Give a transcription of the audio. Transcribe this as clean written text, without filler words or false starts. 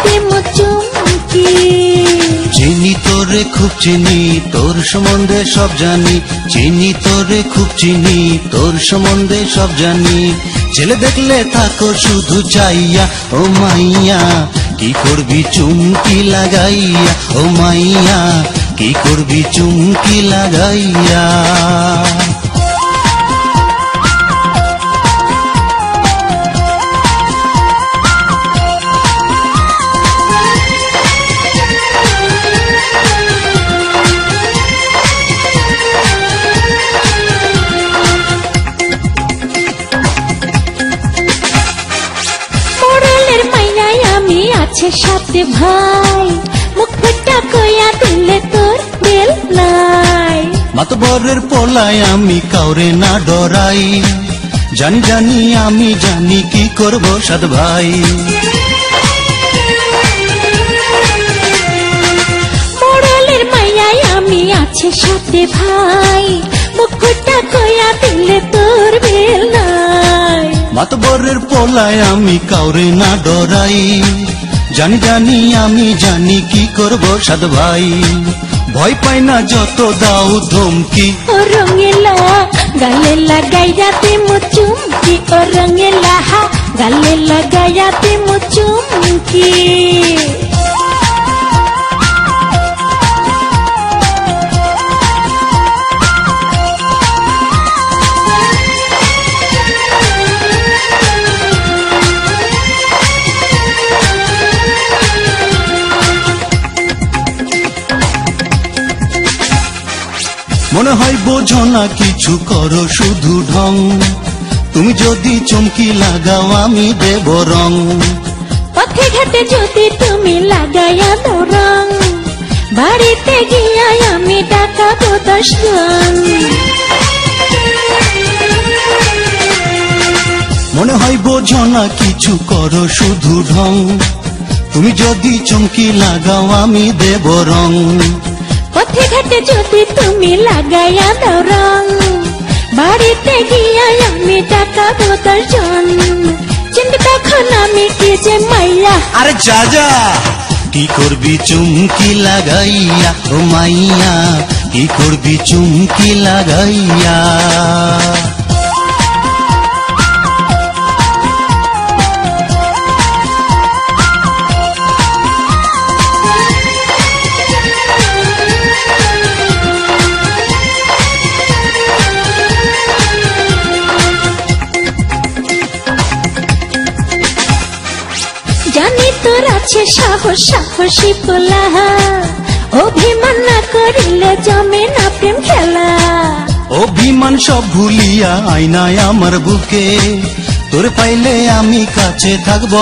দেব চুমকি। চিনি তোরে খুব চিনি, তোর সম্বন্ধে সব জানি। চিনি তোরে খুব চিনি, তোর সম্বন্ধে সব জানি। ছেলে দেখলে থাকো শুধু চাইয়া, ও মাইয়া কি করবি চুমকি লাগাইয়া। ও মাইয়া কি করবি চুমকি লাগাইয়া। আছে সাথে ভাই, মুখ ফুটা কইয়া দিলে তোর বেল নাই। মাতবরের পোলায় আমি কাউরে না ডরাই, জানি জানি আমি জানি কি করব সাদ ভাই। মোড়লের মাইয়াই আমি আছে সাথে ভাই, মুখ ফুটা কইয়া দিলে তোর বেল নাই। মাতবরের পোলায় আমি কাউরে না ডরাই, জানি জানি আমি জানি কি করব সাদ ভাই। ভয় পাই না যত দাও ধমকি, ও রঙেলা গালে লাগাইয়া দেব চুমকি। ও রঙেলা গালে লাগাইয়া দেব চুমকি। মনে হয় বোঝো না কিছু, করো শুধু ঢং। তুমি যদি চমকি লাগাও আমি দেব রং। পথে ঘাটে যদি তুমি লাগাইয়া দাও রং, বাড়িতে গিয়া আমি ডাকাবো 10 জন। মনে হয় বোঝো না কিছু, করো শুধু ঢং। তুমি যদি চমকি লাগাও আমি দেব রং। পথে ঘাটে যদি তুমি লাগাইয়া দাও রং, বাড়িতে গিয়া আমি ডাকাবো 10 জন। চিন্তা তখন আমি কি যে মাইয়া। আরে যা যা কি করবি চুমকি লাগাইয়া। ও মাইয়া কি করবি চুমকি লাগাইয়া। জানি তোর আছে সাহস, সাহসী পোলা, অভিমান না করিলে জমে না প্রেম খেলা। অভিমান সব ভুলিয়া আয়নায় আমার বুকে, তোর পাইলে আমি কাছে থাকবো।